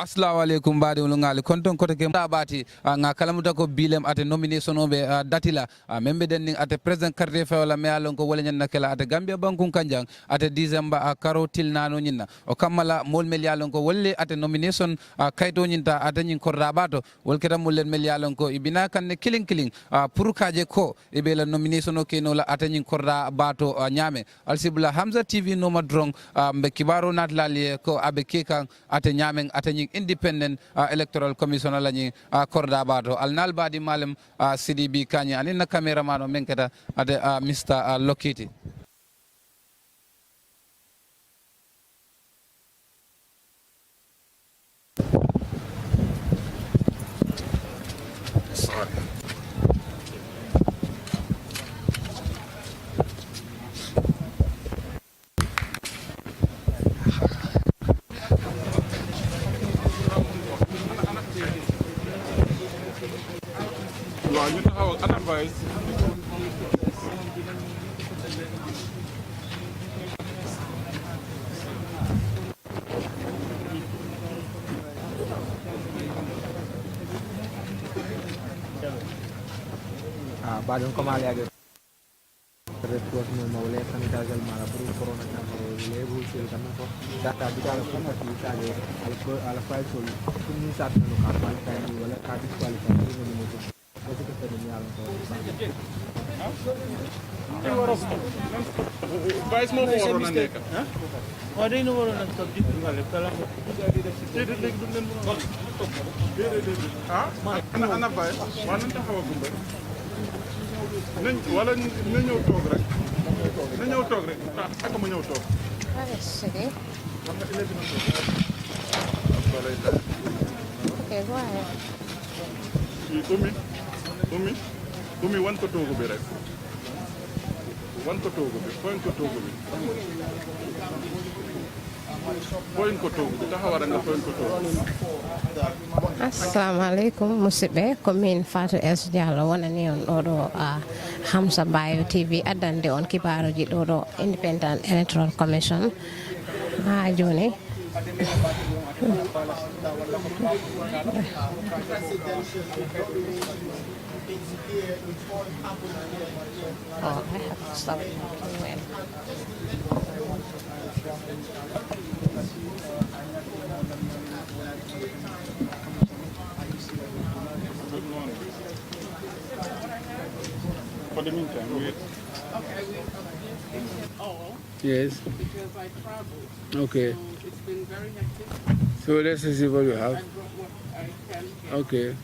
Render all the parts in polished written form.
Assalamu alaikum badi ulungali konton kote ke bati nga kalamuta ko bilem ate nomination obe datila membe den ate president carte fewla me alon ko wala nyanna kala ate Gambia bankun kanjang ate December karotil nano nyinna o kamala mol mel yalon ko wolle ate nomination kayto nyinta ate nyin korda bato wol keta mol mel yalon ko ibina kanne killing pour kaje ko ibe la nomination o keno la ate nyin korda bato nyame alsibla Hamza TV no madrong mbe kibaro natlali ko abe kekan ate nyamen ate nyin independent electoral commission lañi korda bato alnal badi malem CDB kanye anina cameraman o menketa ade Mr Lokiti. You know how an advice. Badon kembali lagi terus memulai sanitizer malah corona level karena kok data di dalam kamar kita ala file sol ini saat nang kapal kayak wala kadis kualitas ini itu itu ketemunya alam Vice mo ko ron nek. Wala ino wala nang subject ngale kala ko. Ha? Ana vice. Wanan taxawa gumbe. Wala na ñew tok rek. Na ñew tok rek. Ak ma ñew tok. Sige. Okay, go ahead. Umi wan ko togo bi rek. Wan ko togo bi, point ko togo bi. Point ko togo bi, taxawara nga point ko togo. Assalamu alaikum musibe komin Fatou S Diallo wonani on odo Hamza Bayo TV addande on kibaruji do Independent Electoral Commission joni Oh, I have to stop. For the meantime, wait. Yes. Because I traveled. Okay. It's been very hectic. So let's see what you have. I brought what I can get. Okay.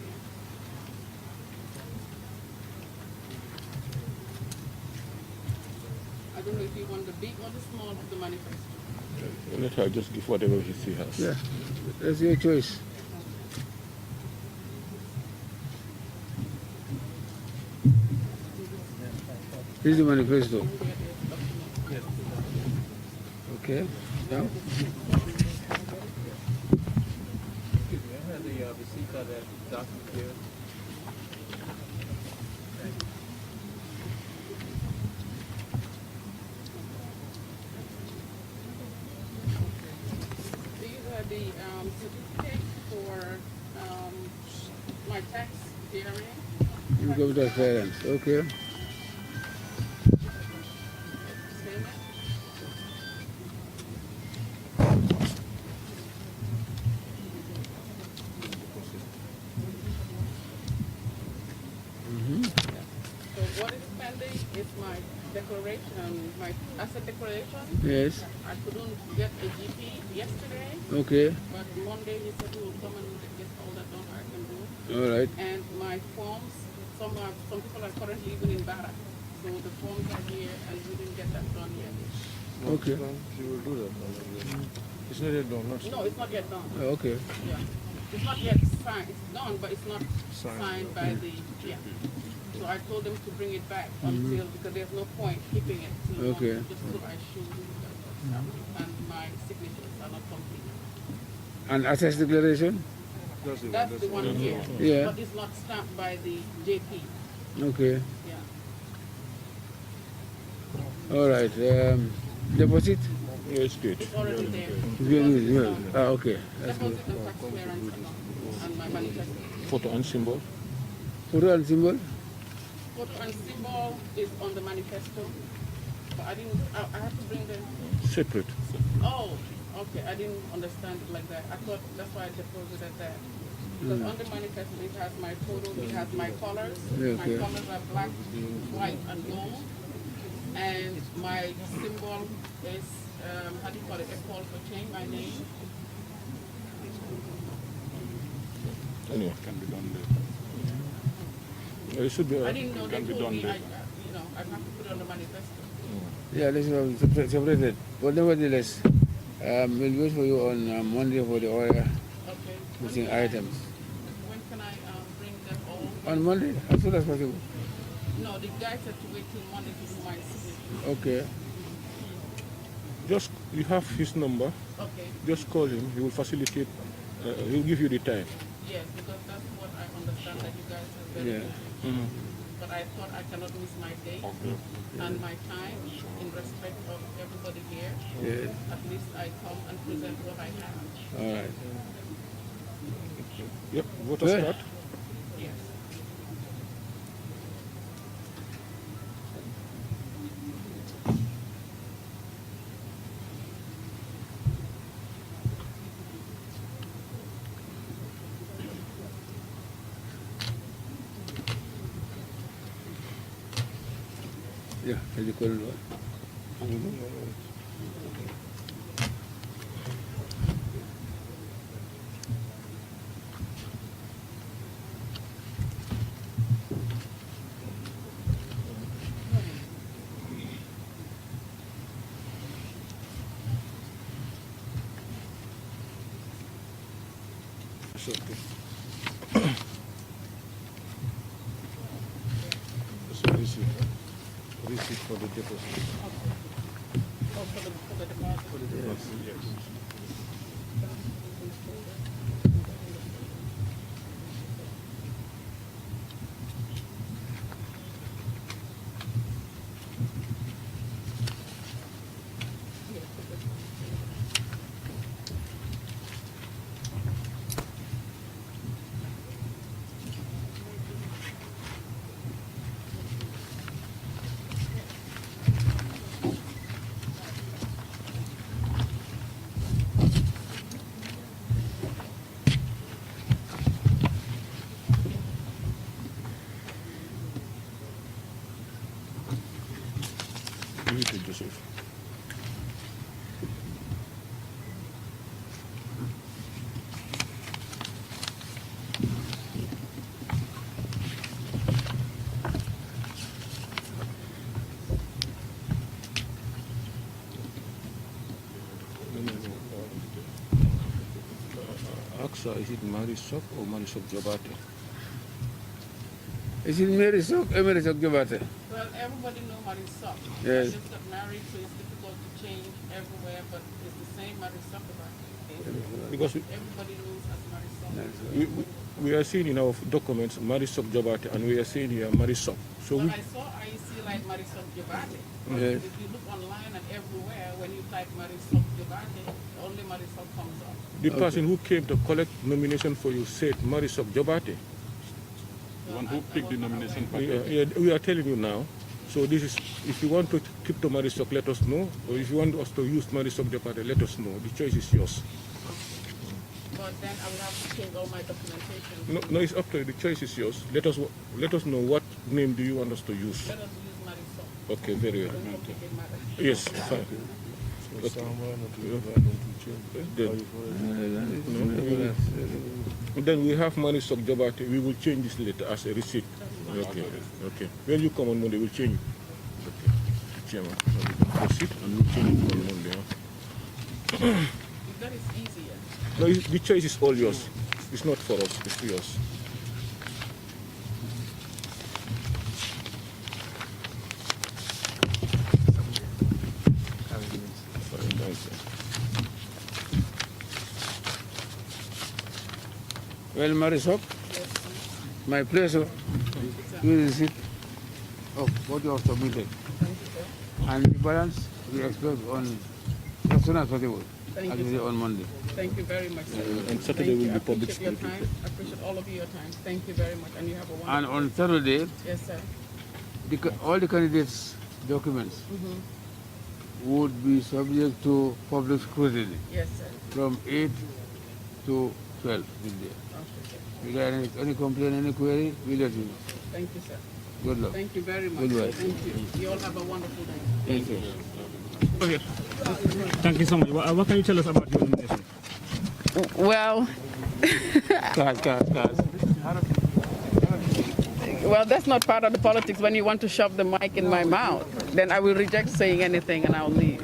I don't know if you want the big or the small of the manifesto. Let her just give whatever she has. Yeah. That's your choice. This is the manifesto. Okay. Yeah. These are the certificate for my tax hearing. Income tax clearance. Okay. So what is pending is my declaration, my asset declaration. Yes. I couldn't get a GP yesterday, Okay. but Monday he said he will come and get all that done I can do. All right. And my forms, some people are currently living in Barra, so the forms are here and we didn't get that done yet. Okay. She will do that. It's not yet done. No, it's not yet done. Okay. Yeah. It's not yet signed. It's done, but it's not signed by the, yeah. So I told them to bring it back until, because there's no point keeping it too long, Okay. just so I show you that and my signatures are not complete. And assess declaration? That's the one here. Yeah. But it's not stamped by the JP. Okay. Yeah. All right. Deposit? Yes, good. It's already there. Okay. That's good. Deposit and tax clearance and my manifesto. Photo and symbol. Photo and symbol? Photo and symbol is on the manifesto. But I didn't, I have to bring the, Separate. oh, okay, I didn't understand it like that. I thought that's why I deposited that. Because on the manifesto it has my photo, it has my colors. Yeah, okay. My colors are black, white, and gold. And my symbol is, how do you call it, a call for change, my name. Anyway, can be done there. It should be. I didn't know they can be told done me, there. I have to put it on the manifesto. Yeah, let's separated. But nevertheless, we'll wait for you on Monday for the order Okay. missing items. When can I bring them all? On Monday, as soon as possible. No, the guy said to wait till Monday to do my signature. Okay. Just you have his number. Okay. Just call him. He will facilitate. He'll give you the time. Yes, because that's what I understand that you guys are very Yeah. good. But I thought I cannot miss my date and my time in respect of everybody here. Yes. At least I come and present what I have. All right. Yep. Voter Good. start. Yes. Yeah, very cool. It's okay. So receipt for the deposit. Oh, for the deposit. Yes. Yes. Give it to Joseph. AXA, is it Marisok or Marisok Jabate? Is it Mary Sok? Mary Sok Jabate? Well, everybody knows Marisol. Yes. I just got married, so it's difficult to change everywhere, but it's the same Marisol. Because Everybody knows as Marisol. we are seeing in our documents Marisok Jabate and we are seeing here Marisok. So But we, I saw IEC like Marisol Jabate. Yes. If you look online and everywhere, when you type Marisol Jabate, only Marisol comes up. the person who came to collect nomination for you said Marisok Jabate. Well, One who I picked the was not nomination aware. we are telling you now. So this is, if you want to keep to Marisok, let us know. Or if you want us to use Marisok Jabate, let us know. The choice is yours. But then I will have to change all my documentation. No, it's up to you. The choice is yours. Let us know what name do you want us to use. Let us use Marisol. Okay, very well. Don't complicate matters. Yes, fine. Then we have Marisok Jabate. We will change this later as a receipt. Okay, okay. When you come on Monday, we'll change it. Okay, Chairman. Proceed and we'll change it on Monday. Huh? If that is easier. No, the choice is all yours. It's not for us, it's yours. Fine, thank you. Well, Marisok, my pleasure. You receipt of what you have submitted. And the balance we expect on just soon as possible. Thank I'll you, be there sir. on Monday. Thank you very much, sir. And Saturday will be public appreciate your security. time. I appreciate all of your time. Thank you very much, and you have a wonderful And on Saturday, Yes, sir. all the candidates' documents would be subject to public scrutiny Yes, sir. from 8 to 12 midday. Okay, sir. If there are any complaint, any query, we'll let you know. Thank you, sir. Good luck. Thank you very much. Goodbye. Thank you. You all have a wonderful day. Thank you. Okay. Thank you so much. What can you tell us about your nomination? Well, Cars. well, that's not part of the politics. When you want to shove the mic in my mouth, then I will reject saying anything and I'll leave.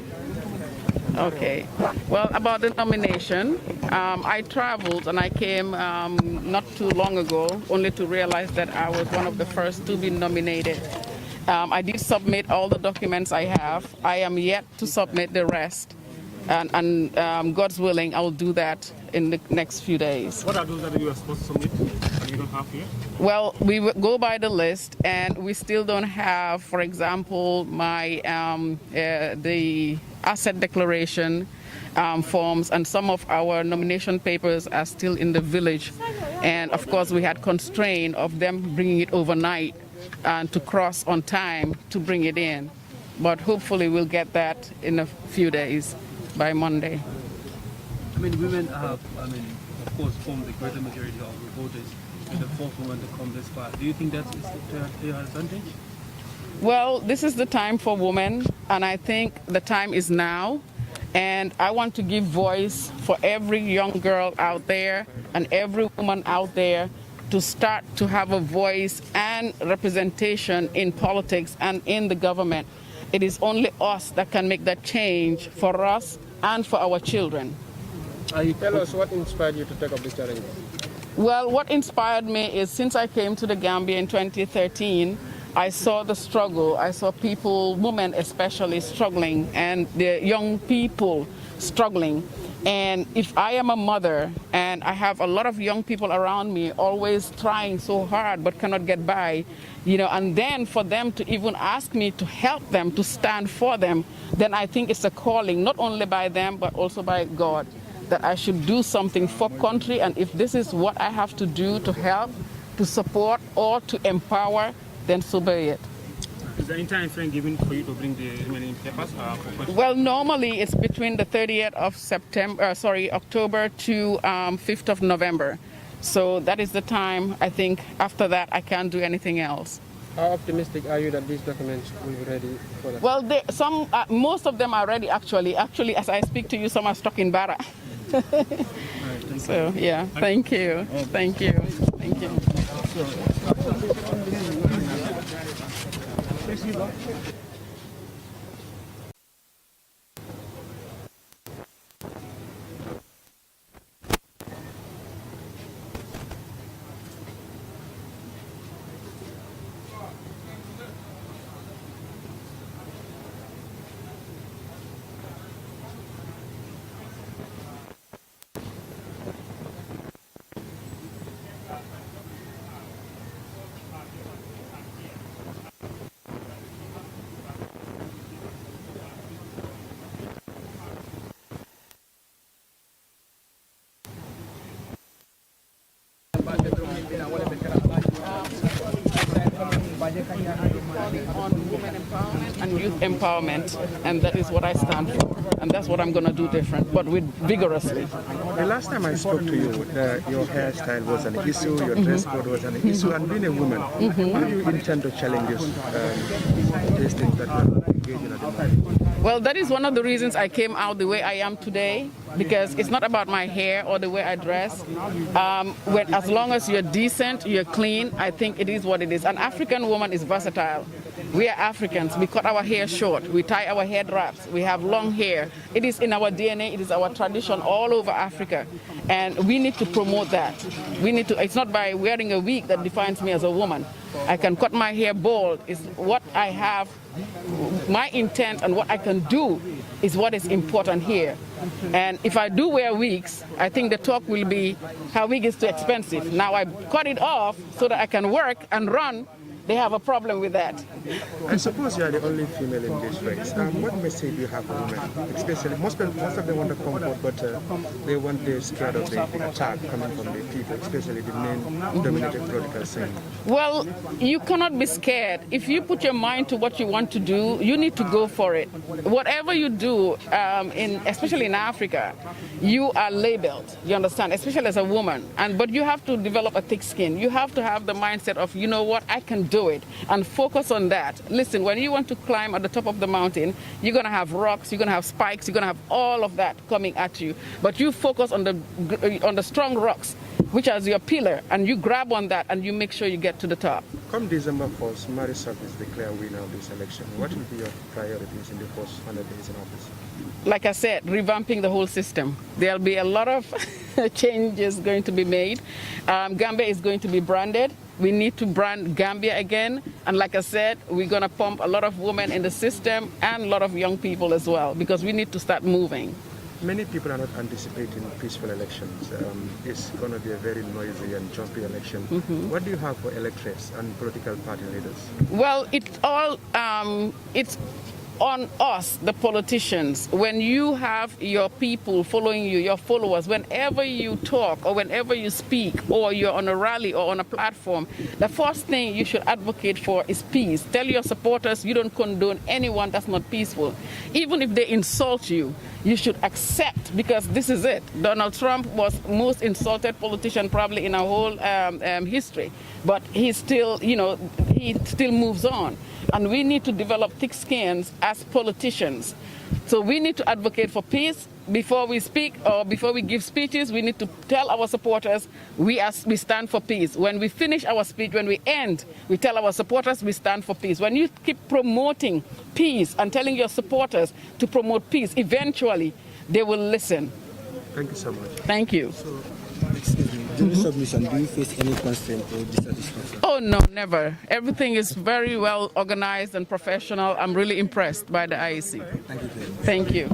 Okay. Well, about the nomination, I traveled and I came not too long ago, only to realize that I was one of the first to be nominated. I did submit all the documents I have. I am yet to submit the rest. And God's willing, I will do that in the next few days. What are those that you are supposed to submit and you don't have here? Well, we go by the list, and we still don't have, for example, my the asset declaration forms, and some of our nomination papers are still in the village. And of course, we had constraint of them bringing it overnight and to cross on time to bring it in. But hopefully, we'll get that in a few days, by Monday. I mean, women have, of course, formed the greater majority of the voters. You're the fourth woman to come this far. Do you think that's to your advantage? Well, this is the time for women, and I think the time is now. And I want to give voice for every young girl out there and every woman out there to start to have a voice and representation in politics and in the government. It is only us that can make that change for us and for our children. Tell us what inspired you to take up this challenge? Well, what inspired me is since I came to the Gambia in 2013, I saw the struggle. I saw people, women especially, struggling, and the young people struggling. And if I am a mother and I have a lot of young people around me always trying so hard but cannot get by, and then for them to even ask me to help them, to stand for them, then I think it's a calling, not only by them but also by God, that I should do something for country. And if this is what I have to do to help, to support, or to empower, then so be it. Is there any time frame given for you to bring the remaining papers? Well, normally it's between the 30th of October to 5th of November. So that is the time. I think after that I can't do anything else. How optimistic are you that these documents will be ready for that? Well, most of them are ready actually. Actually, as I speak to you, some are stuck in Barra. So yeah, thank you. Thank you. Thank you. On women empowerment and youth empowerment, and that is what I stand for, and that's what I'm going to do different, but vigorously. The last time I spoke to you, your hairstyle was an issue, your dress code was an issue, and being a woman, how do you intend to challenge these things that you are engaging at the moment? Well, that is one of the reasons I came out the way I am today, because it's not about my hair or the way I dress. As long as you're decent, you're clean, I think it is what it is. An African woman is versatile. We are Africans. We cut our hair short. We tie our head wraps. We have long hair. It is in our DNA. It is our tradition all over Africa. And we need to promote that. It's not by wearing a wig that defines me as a woman. I can cut my hair bald. It's what I have, my intent and what I can do is what is important here. And if I do wear wigs, I think the talk will be how wig is too expensive. Now I cut it off so that I can work and run they have a problem with that. I suppose you are the only female in this race. What message do you have for women? Especially, most of them want to come out, but they want to scared of the attack coming from the people, especially the men-dominated political scene. Well, you cannot be scared. If you put your mind to what you want to do, you need to go for it. Whatever you do, especially in Africa, you are labeled, you understand, especially as a woman. But you have to develop a thick skin. You have to have the mindset of, you know what, I can do it, and focus on that. Listen, when you want to climb at the top of the mountain, you're going to have rocks, you're going to have spikes, you're going to have all of that coming at you. But you focus on the strong rocks, which is your pillar, and you grab on that and you make sure you get to the top. Come December 1st, Marisol is declared winner of this election. What will be your priorities in the first 100 days in office? Like I said, revamping the whole system. There'll be a lot of changes going to be made. Gambia is going to be branded. We need to brand Gambia again. And like I said, we're going to pump a lot of women in the system and a lot of young people as well, because we need to start moving. Many people are not anticipating peaceful elections. It's going to be a very noisy and jumpy election. What do you have for electors and political party leaders? Well, it's on us, the politicians. When you have your people following you, your followers, whenever you talk or whenever you speak or you're on a rally or on a platform, the first thing you should advocate for is peace. Tell your supporters you don't condone anyone that's not peaceful. Even if they insult you, you should accept, because this is it. Donald Trump was most insulted politician probably in our whole history, but he still, he still moves on. And we need to develop thick skins as politicians. So we need to advocate for peace. Before we speak or before we give speeches, we need to tell our supporters we stand for peace. When we finish our speech, when we end, we tell our supporters we stand for peace. When you keep promoting peace and telling your supporters to promote peace, eventually they will listen. Thank you so much. Thank you. So, excuse me, during submission, do you face any constraint or dissatisfaction? Oh, no, never. Everything is very well organized and professional. I'm really impressed by the IEC. Thank you. Thank you.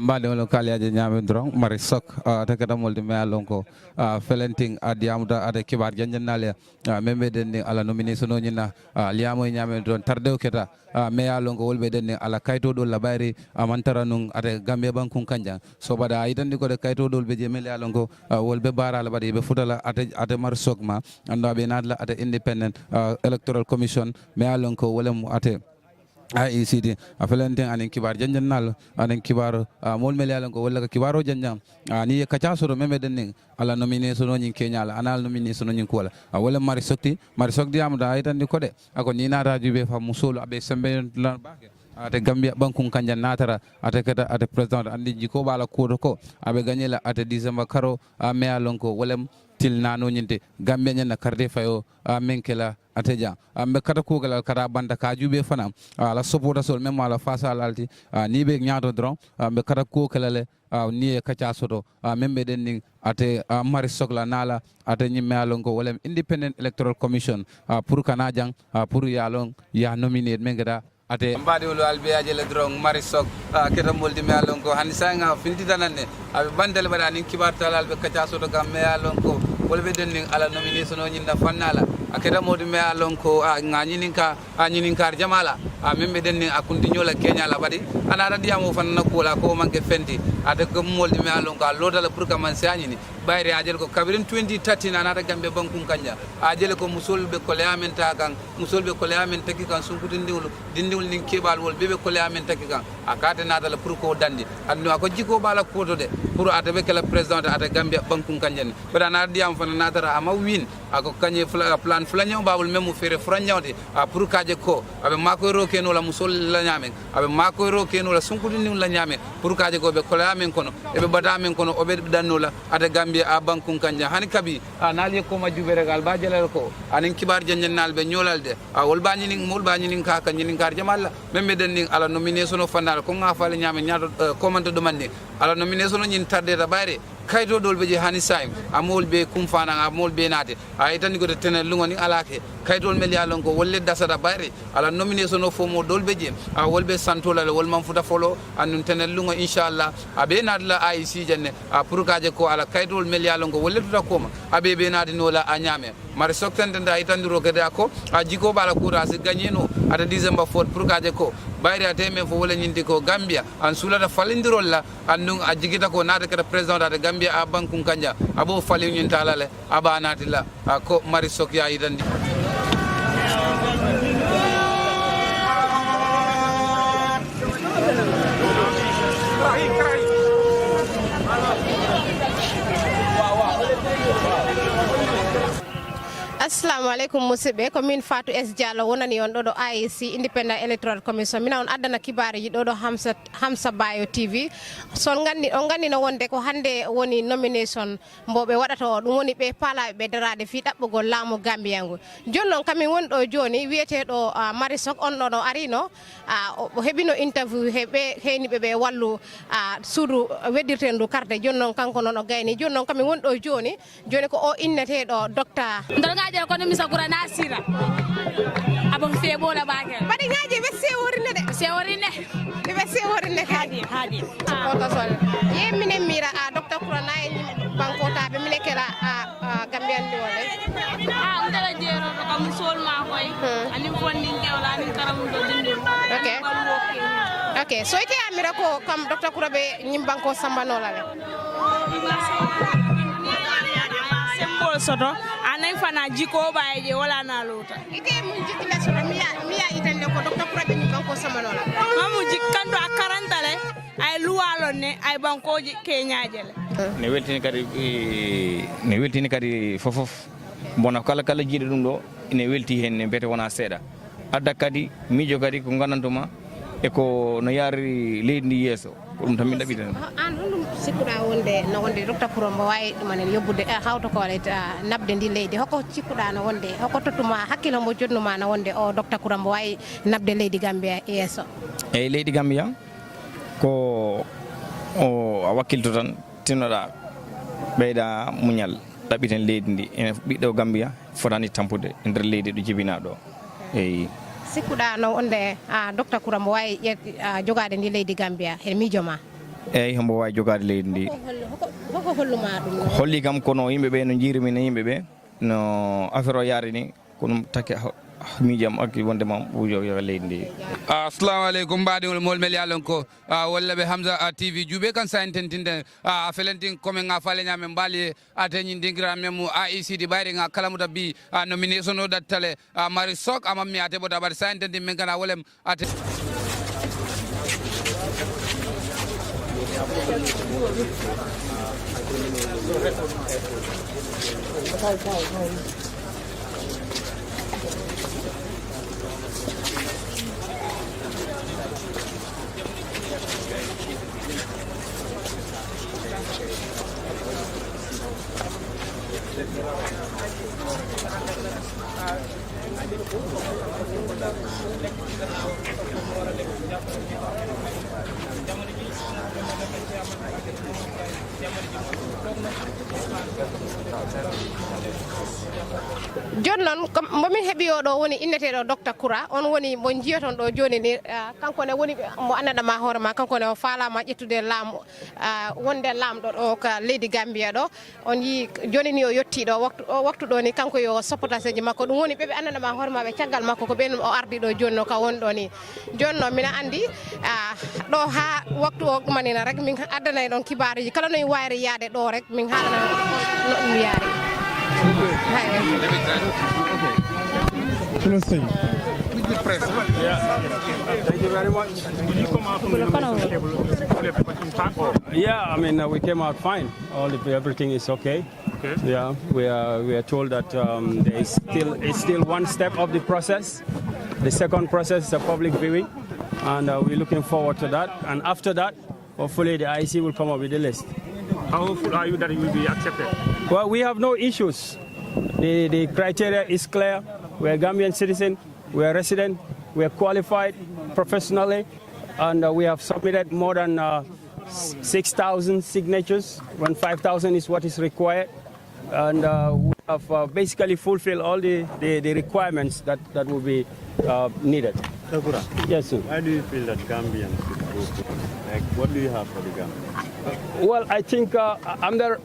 Mbade wala kaliaje nyame drong mari sok ta kada molde me alonko felenting adiamuda ada kibar janjannale membe den ala nomination no nyina liamo nyame don tardew keta me alonko wolbe den ala kayto dol labari amantara nun ada gambe bankun kanja so bada aytandi ko de kayto dol be je mele alonko wolbe bara la badi be futala ate mar sok ma ando be nadla ate independent electoral commission me alonko wolem ate IEC a felanten anen kibar janjannal anen kibar mol mel yalan ko walla kibaro janjam ni kacha soro meme den ala nomination no nyin Kenya ala anal nomination no nyin ko wala mari sokti am da aytan ni ko de ako ni na radio be fa musolo abe sembe lan bake ate Gambia bankun kanja natara ate kata ate president andi jiko bala ko ko abe ganyela ate December karo me yalon ko wolem til nano nyinte Gambia nyana karde fayo menkela ateja ambe kata ko gal kata banda ka jube fana ala support sol même ala face ala alti ni be nyaato dron ambe kata ko kalale ni e kacha soto membe den ning ate mari sokla nala ate nyimme alon ko wolem independent electoral commission pour kanajang pour yalon ya nominate mengeda ate mbadi wolo albiyaje le drong mari sok keta moldi me alon ko hanisanga finti tanane abe bandal badani kibar talal be kacha soto gam me alon ko wolbe den ning ala nomination o nyinda fannala akeda modi me alon ko nyininka jamala membe den ning akundi nyola Kenya la badi ana radiamo fanna ko la ko manke fenti ate ko moldi me alon ko lodala pour ka man sañini bayre ajel ko kabirin 2013 anata Gambe bankun kanja ajel ko musolbe ko leamen ta kan musolbe ko leamen taki kan sunkuti dindiwul ning kebal wol bebe ko leamen taki kan akate nata la pour ko dandi andu ko jiko bala koto de pour atabe kala president ata Gambe bankun kanja ni bada na diam fana natara ama win ako kanye plan flanyo babul memu fere franyawde pour kaje ko abe mako ro keno la musol la nyame abe mako ro keno la sunkuti ning la nyame pour kaje ko be ko leamen kono ebe bada men kono obe danno la ata Gambia a bankun kanja hani kabi nali ko majube regal ba jelal ko anen kibar janjannal be nyolalde wol ba nyinin mol ba nyinin ka kan nyinin kar jamal membe den ning ala nomination o fandal ko nga fale nyame nyaato comment do mande ala nomination nyin tarde ta bayre kayto dol be je hani saim amol be kumfana amol be nate ay tan ko tenel lungo ni alake kaytol mel ya lon ko wolle dasada bayre ala nomination of mo dol be je wolbe santola wol man futa folo annun tenel lungo inshallah abe nadla IEC janne pour kaje ko ala kaytol mel ya lon ko wolle tuta koma abe be nadi no la anyame mari soktende da itandiro gede ko jiko bala courage gagneno ata December 4 pour kaje ko bayre ateme fo wala nyindi ko Gambia an sulata falindirol la annun ajigita ko nada kada president da Gambia a bankun kanja abo fali nyinta lale aba natila ko mari sok ya idandi Assalamu alaikum musidɓe ko min Fatou S Diallo wonani on ɗo IEC Independent Electoral Commission mina on addana kibaruji ɗo Hamsa Bayo TV son gandi no wonde ko hande woni nomination mboɓe waɗata o ɗum woni ɓe paalaɓe ɓe darade fi ɗaɓɓugol laamu Gambiyangu joni noon kamin woni ɗo joni wiyeteɗo Marisok on ɗo arino o heɓino interview heɓe heyniɓe ɓe wallu suudu weddirten ndu karde joni noon kanko noon o gayni joni noon kamin woni ɗo joni ko o inneteɗo docteur kono mi sagura na sira abon febo la bakel badi ngaje be seworine hadi ko sol yemine mira docteur Kurana en bankota be mine kala Gambian di wala ndala jero ko kam sol ma koy ani fonni ngewla ni karam do dindi okay so ite amira ko kam docteur Kurabe nyim banko sambano la le symbol soto anay fana jiko baye je wala na lota ite mun jikila soto miya itande ko docteur Kurabe ni banko samanola mamu jikando a 40 le ay luwalo ne ay bankoji keñaaje le ne weltini kadi fofof bona kala jiide dum do ne welti hen ne bete wona seeda adda kadi mijo kadi ko ganantuma e ko no yari leydi yeso ko dum tan min dabiten an holum sikkuɗa wonde no wonde docteur Kurombo wawi ɗumanen yobbude hawto ko nabde ndi leydi hoko cikkuɗa no wonde hoko tottuma hakkilo mo jodnuma no wonde o docteur Kurombo wawi nabde leydi Gambia yesso eyyi leydi Gambia ko o a wakkilto tan tinnoɗa ɓeyda muñal ɗaɓɓiten leydi ndi ene ɓiɗɗo Gambia fotani tampude e nder leydi ɗo jibina ɗo eyyi sikkuɗa no wonde docteur Kurombo wawi jogade ndi leydi Gambia e miijo ma eyyi hombo wawi jogade leydi ndi hoko holluma ɗum holli kam kono yimɓeɓe no jiirimine yimɓeɓe no affaire o yaari ni ko ɗum takke miijam akki wonde mam ɓuujo leydi ndi assalamu aleykum mbaɗiol molmel yalon ko walla ɓe Hamsa TV juuɓe kan sa en tentinde a felentin commen ga faleñamen mbaali a teñindingira memo IEC ɗi ɓayri ga kalamuta bi nomination o dattale mari sok amammi a teɓota ɓaɗa sa en tentin min kana wolem ate joni noon momin heeɓi oɗo woni inneteɗo docteur Kura on woni mo jiyaton ɗo joni ni kanko ne woni mo anndanama hoore ma kanko ne o falama ƴettude laamu wonde lamɗo ɗo ka leydi Gambia ɗo on yi joni ni o yettiɗo waktu ɗo ni kanko yo soppotaseji makko ɗum woni ɓeɓe anndanama hoore maɓe caggal makko ko ɓen o ardi ɗo joni no ka woni ɗo ni joni noon mina andi ɗo ha waktu o ɗumanina rek min addanay ɗon kibaruji kala noyi wayri yaade ɗo rek min haalana no ɗum yaari Close thing. With the press. Yeah. Thank you very much. Did you come out from the Yeah, I mean, we came out fine. Everything is okay. Okay. Yeah, we are told that there is still one step of the process. The second process is a public viewing, and we're looking forward to that. And after that, hopefully the IEC will come up with the list. How hopeful are you that it will be accepted? Well, we have no issues. The criteria is clear. We're Gambian citizen, we're resident, we're qualified professionally, and we have submitted more than 6,000 signatures when 5,000 is what is required. And we have basically fulfilled all the requirements that will be needed. Yes, sir. Why do you feel that Gambians should vote? Like, what do you have for the Gambians? Well, I think I'm the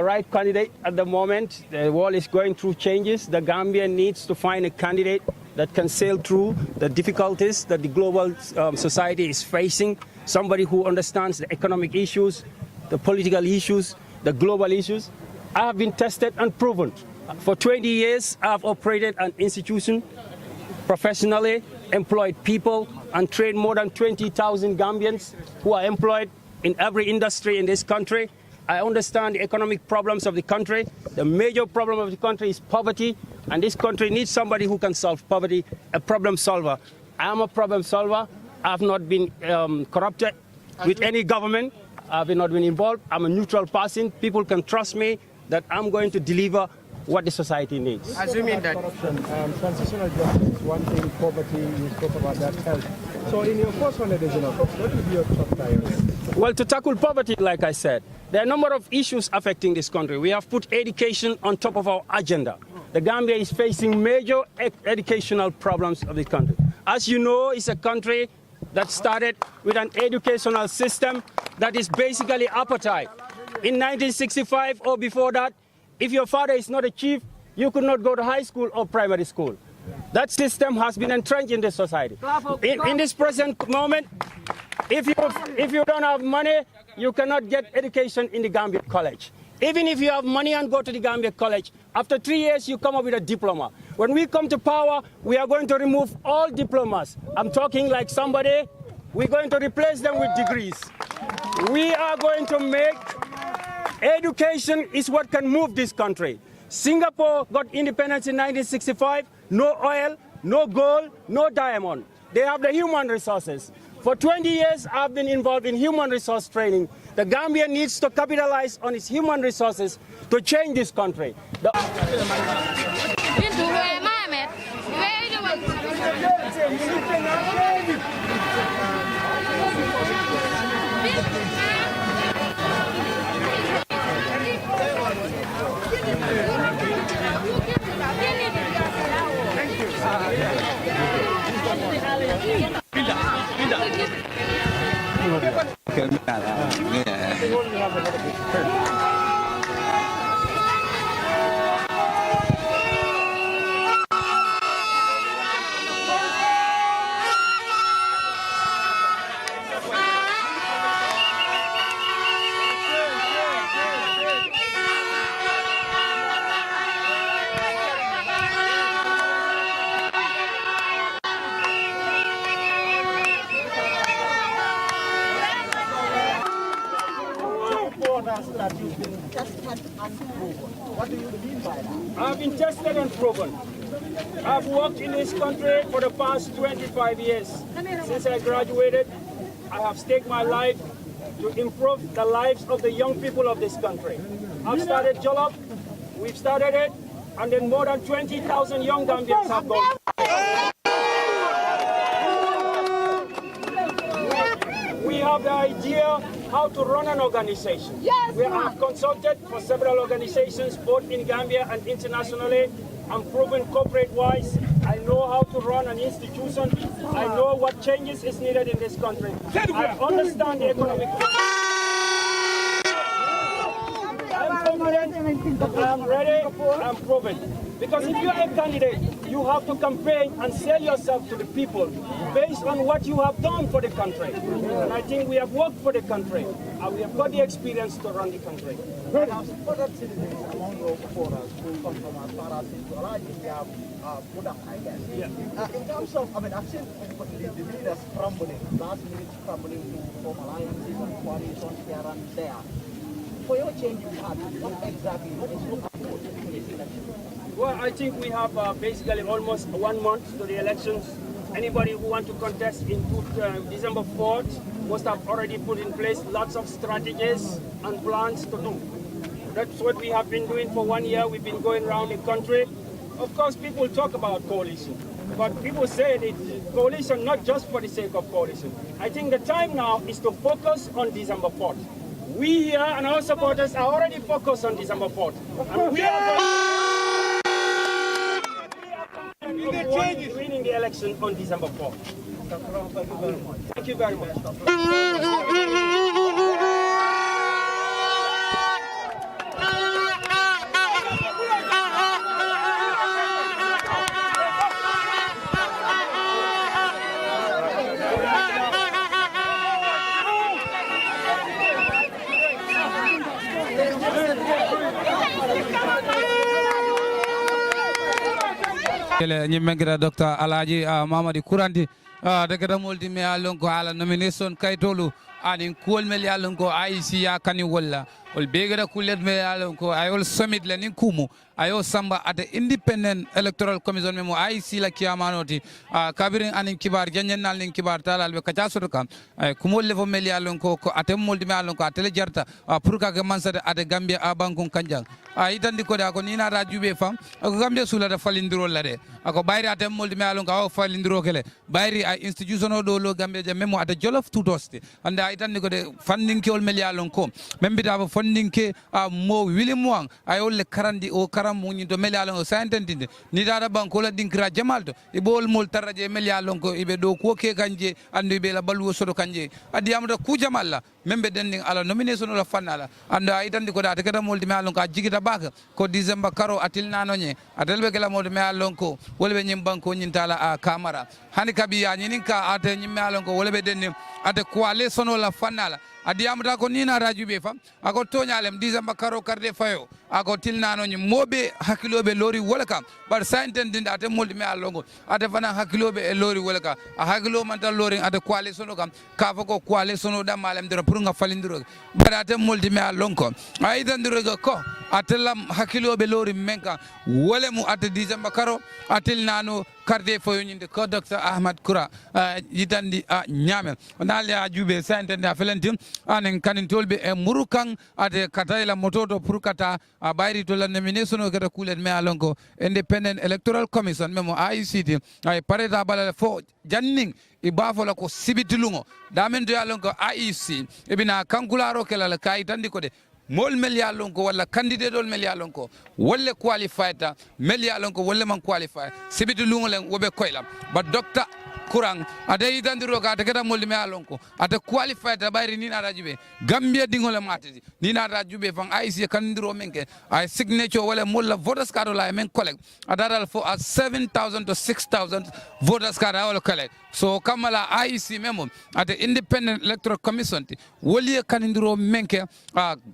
right candidate at the moment. The world is going through changes. The Gambia needs to find a candidate that can sail through the difficulties that the global society is facing. Somebody who understands the economic issues, the political issues, the global issues. I have been tested and proven. For 20 years, I have operated an institution professionally, employed people, and trained more than 20,000 Gambians who are employed in every industry in this country. I understand the economic problems of the country. The major problem of the country is poverty, and this country needs somebody who can solve poverty, a problem solver. I am a problem solver. I have not been corrupted with any government. I have not been involved. I'm a neutral person. People can trust me that I'm going to deliver what the society needs. Assuming that transitional justice, one thing, poverty, you spoke about that, health. So in your first 100 days, what will be your top priorities? Well, to tackle poverty, like I said, there are a number of issues affecting this country. We have put education on top of our agenda. The Gambia is facing major educational problems of the country. As you know, it's a country that started with an educational system that is basically apartheid. In 1965 or before that, if your father is not a chief, you could not go to high school or primary school. That system has been entrenched in this society. In this present moment, if you don't have money, you cannot get education in the Gambia college. Even if you have money and go to the Gambia college, after 3 years you come up with a diploma. When we come to power, we are going to remove all diplomas. I'm talking like somebody, we're going to replace them with degrees. We are going to make education is what can move this country. Singapore got independence in 1965, no oil, no gold, no diamond. They have the human resources. For 20 years, I've been involved in human resource training. The Gambia needs to capitalize on its human resources to change this country. What do you mean by that? I've been tested and proven. I've worked in this country for the past 25 years. Since I graduated, I have staked my life to improve the lives of the young people of this country. I've started Jollof, we've started it, and then more than 20,000 young Gambians have gone. We have the idea how to run an organization. Yes, we have consulted for several organizations, both in Gambia and internationally. I'm proven corporate-wise. I know how to run an institution. I know what changes is needed in this country. I understand the economic. I'm confident, I'm ready, I'm proven. Because if you are a candidate, you have to campaign and sell yourself to the people based on what you have done for the country. And I think we have worked for the country, and we have got the experience to run the country. Other citizens among your foreigners who come from as far as into Alaji, we have product, I guess. Yeah. In terms of, I've seen the leaders crumbling, last minute crumbling to form alliances and coalitions here and there. For your change you have, what exactly is your approach to this election? Well, I think we have basically almost 1 month to the elections. Anybody who wants to contest in December 4th must have already put in place lots of strategies and plans to do. That's what we have been doing for 1 year. We've been going around the country. Of course, people talk about coalition. but people say it's coalition not just for the sake of coalition. I think the time now is to focus on December 4th. We here and our supporters are already focused on December 4th. And we are winning the election on December 4th. Thank you very much. ñimmengira docteur Alaji Mamadi Kouranti dekata molti me alon ko ala nomination kaytolu anin kuol mel yalon ko IEC ya kani walla ol begada kulet me yalon ko ayol summit la nin kumu ayo samba ate independent electoral commission memo IEC la kiyamanoti kabirin anin kibar jannal nin kibar talal be kacha soto kam kumol le fo mel yalon ko ate molti me yalon ko atele jarta pour ka ke mansade ate Gambia bankun kanjang itandi ko da ko ni na rajube fam ko Gambia sula da falindiro la de ako bayri ate molti me yalon ko falindiro kele bayri institution o do lo Gambia je memo ate jolof tutoste anda itandi ko de funding ke ol mel yalon ko membi da funding ke mo wili moang ayol le karandi o karam muni to mel yalon ko sayentende ni da banko la dinkra jamalto ibol mol taraje mel yalon ko ibe do ko ke kanje andu be la balu sodo kanje adi amata ku jamalla membe dending ala nomination la fanala anda itandi ko da te kada molti me yalon ko jigita baka ko December karo atil nanonye atelbe kala molti me yalon ko wolbe nyim banko nyintala a camera hani kabi ya nyininka ate nyim me yalon ko wolbe dending ate coalition la fanala adi amata ko nina rajube fam ako toñalem December karo karde fayo ako tilnano ni mobe hakilobe lori wolka bar sayentende ate molti me alongo ate fana hakilobe e lori wolka a hakilo man tan lori ate coalition kam ka fa ko coalition da malem dero pour nga falindiro bar ate molti me alongo ay dandiro ko ate lam hakilobe lori menka wolemu ate December karo atilnano karde fayo nyinde ko Dr Ahmad Kura yitandi nyamel onali a jube sayentende a felentim anen kanin tolbe e murukan ade katayla mototo pour kata a bayri to la nomination o kata kulen me alonko independent electoral commission memo IEC ay pareta balale fo janning e bafola ko sibitulungo damen to alonko IEC e bina kankularo kelala kay tandi ko de mol mel yalon ko walla candidate dol mel yalon ko wolle qualified mel yalon ko wolle man qualified sibitulungo len wobe koylam ba docteur kurang ada idandiro ka ta kada moldi me alonko ata qualified ta bayri ni na rajibe Gambia dingole matati ni na rajube fan IEC kandiro menke ay signature wala molla voters card la men collect adadal for 7,000 to 6,000 voters card wala collect so kamala IEC memo ata independent electoral commission ti woli kandiro menke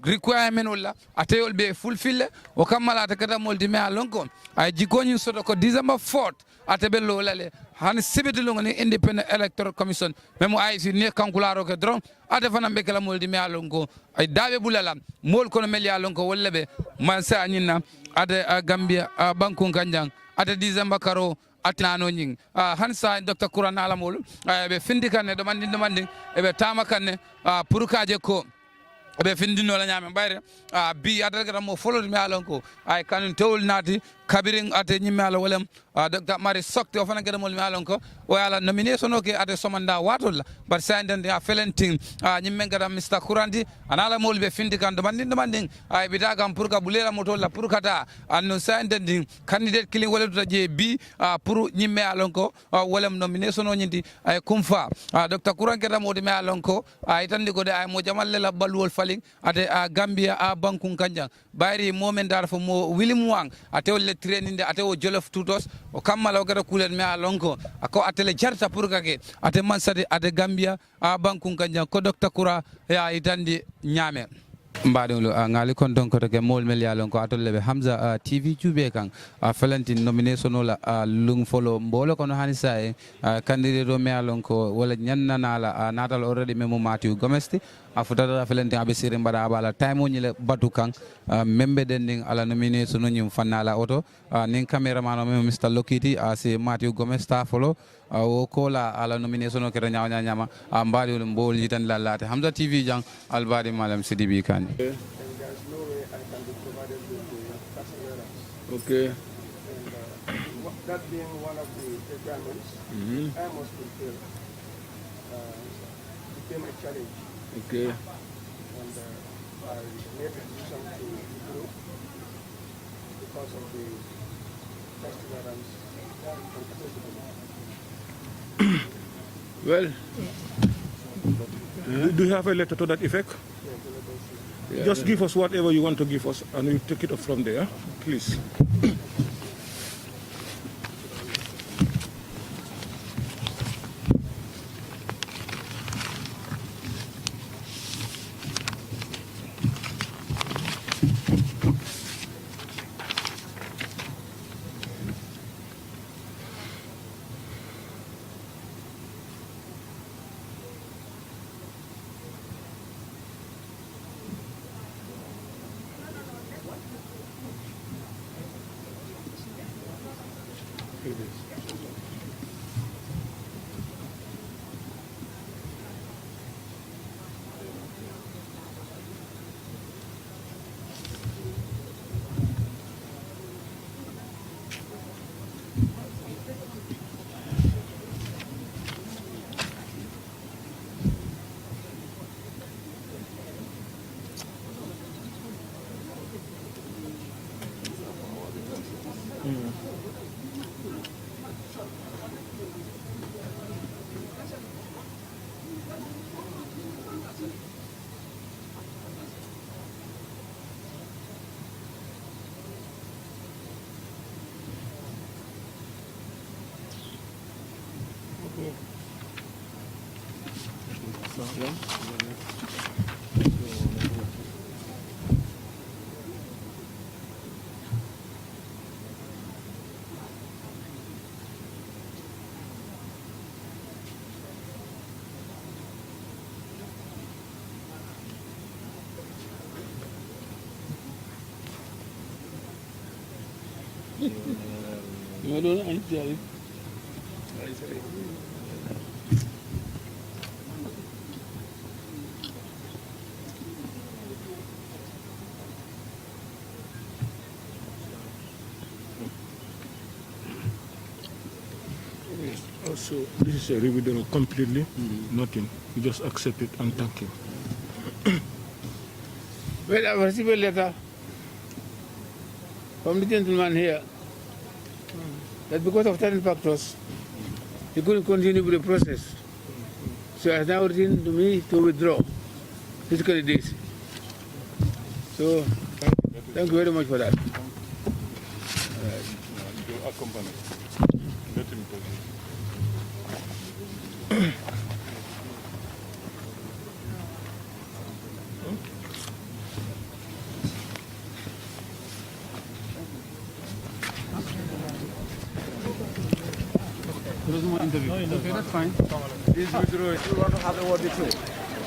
requirement wala atayol be fulfill o kamala ata kada moldi me alonko ay jikoni soto ko December 4th ate bello lale hani sibitulungo ni independent electoral commission memo IEC ne kankularo ke dron ade fana be kala moldi me alonko ay dabe bulala mol kono mel alonko wolle be man sa nyina ade Gambia bankun kanjang ade December karo atnano nying hansa Dr Kurana alamol be findikane do mandi e be tamakanne pour kaje ko be findino la nyame bayre bi adal mo follow me alonko ay kanun tewul nati kabirin ate nyimme ala wolem Dr Mari Sokti o fana gede mol mi alonko o ala nomination o ke ate somanda watol bar sayden ya felenting nyimme gada Mr Kuranti anala mol be findi kan demanding ay bita kam pour ka bulela moto la pour kata anno sayden din candidate killing wala to je bi pour nyimme alonko wolem nomination o nyindi ay kumfa Dr Kuranti gada modi me alonko ay tandi ko de ay mo jamal la balwol faling ate Gambia bankun kanjang bayri momen dar fo mo William Wang ate training de ate o jolof tutos o kammala o gata kulen me alonko ako atele jarta pour kake ate mansade ate Gambia bankun kanjang ko Dr Kura ya itandi nyame mbaɗolo ngali kon donc to mol mel yalon ko atolle be Hamza TV jube kan falantin nomination ola lung folo mbolo kono hanisa e candidate do me yalon ko wala nyannanala natal already memo Matthew Gomesti afutata falantin abe sire mbada bala time on nyile batu kan membe dending ala nomination no nyum fanala auto nin cameraman memo Mr Lokiti se Matthew Gomesta folo o kola ala nomination o kera nyawnya nyama mbali mbol yitan lalate Hamza TV jang albadi malam sidibi kan. Okay. that being one of the requirements, I must fulfill. Became a challenge. Okay. And I made a decision to withdraw because of the perseverance and Well, do you have a letter to that effect? Yeah, Just give us whatever you want to give us, and we'll take it up from there, please. Also, this is a review completely, nothing. You just accept it and thank you. Well, I received a letter from the gentleman here that because of certain factors, he couldn't continue with the process. So he has now written to me to withdraw his candidacy. So, thank you very much for that. Let him talk. There is no interview. Okay, that's fine. Please withdraw it. You want to have a word with me.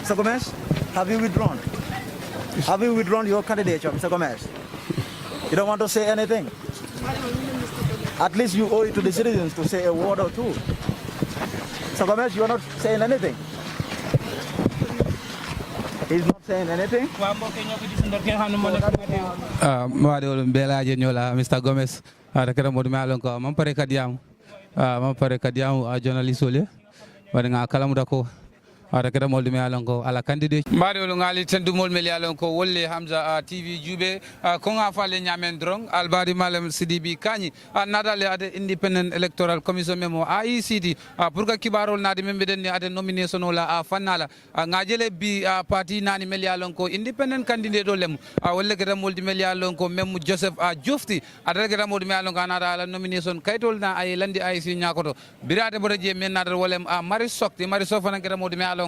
Mr. Gomez, have you withdrawn? Have you withdrawn your candidature, Mr. Gomez? You don't want to say anything? At least you owe it to the citizens to say a word or two. Mr. Gomez, you are not saying anything. He's not saying anything. Mr. Gomez, mampare kadiam journalist ole wadanga kalamuda ko ara kada molde me alonko ala candidate mbaade wol ngali tendumol mel alonko wolle Hamza TV jube ko nga faale nyamen drong albadi malam CDB kani nadale ade independent electoral commission memo IEC pour ka kibarol nadi membe den ade nomination la fanala ngajele bi parti nani mel alonko independent candidate do lem wolle kada molde mel alonko mem Joseph Jofti ade kada molde me alonko nada ala nomination kaytol na ay landi IEC nyakoto birade bodaje men nadal wolem Mari Sokti Mari Sofana kada molde me alonko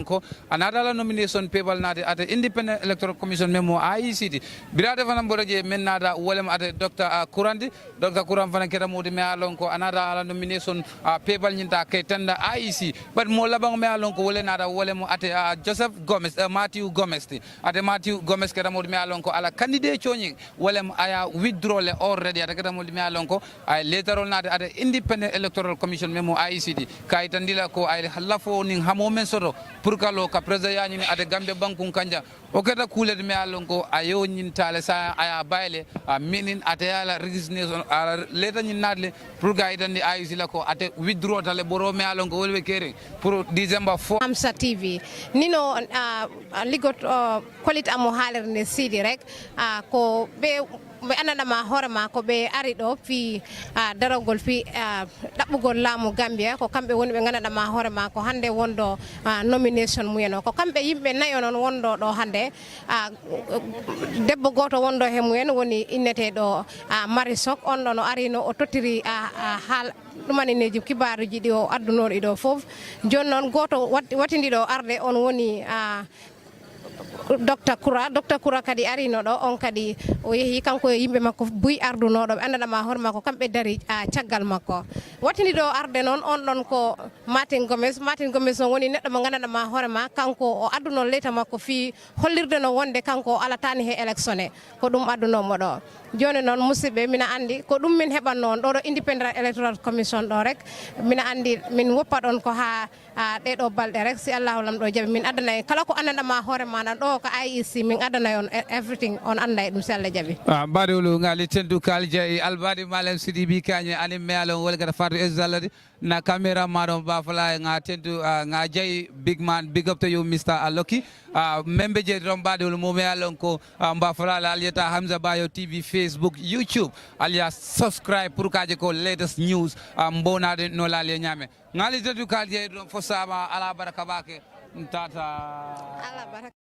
anada la nomination people nade at independent electoral commission memo IEC birade fana bodaje men nada wolem at Dr. Kurandi Dr. Kuram fana kada molde me alonko anada la nomination people nyinta kay tanda IEC but mo labang me alonko wole nada wolem at Joseph Gomez Matthew Gomez at Matthew Gomez kada molde me alonko ala candidate choni wolem aya withdraw le already at kada molde me alonko ay later on nade at independent electoral commission memo IEC kay tandila ko ay halafo ning hamo men soto pour kalo ka président yani ate Gambia bankun kanja o keta kulet me alon ko ayo nyin tale sa aya bayle minin ate ala resignation ala leta nyin nadle pour ga itandi ayusi la ko ate withdraw tale boro me alon ko wolbe kere pour December 4 Amsa TV nino ligot kolit amo halerne sidi rek ko be ananama horema ko be ari do fi daragol fi dabbugol laamu Gambia ko kambe woni be ganadama horema ko hande wondo nomination muyeno ko kambe yimbe nayo non wondo do hande debbo goto wondo he muyen woni innete do Marisok on do no ari no o totiri hal dumanineji kibaruji di o addunoɗi do fof joni noon goto watindi do arde on woni Dr. Kura kadi arino do on kadi o yehi kanko e yimbe makko buy ardunodo be andana hor makko kambe dari caggal makko watini do arde non on don ko Martin Gomez on woni neddo mo ganana ma hore ma kanko o aduno leta makko fi hollirde no wonde kanko ala tani he électionné ko dum aduno mo do joni non musibe mina andi ko dum min heban non do independent electoral commission do rek mina andi min woppa don ko ha de do balde rek si Allah lam do jabi min adana kala ko andana ma hore ma do ko IEC min adana on everything on anda dum sella jabi badolu ngali tendu kalja e albadi malem sidi bi kanye anim mealon wolga fatu ezalade na camera madon bafala nga tendu nga jay big man big up to you Mr. Aloki membe je don badolu mo mealon ko bafala la alieta Hamza Bayo TV Facebook YouTube alias subscribe pour kaje ko latest news mbonade no la le nyame ngali tendu kalja don fo sama ala baraka bake tata ala baraka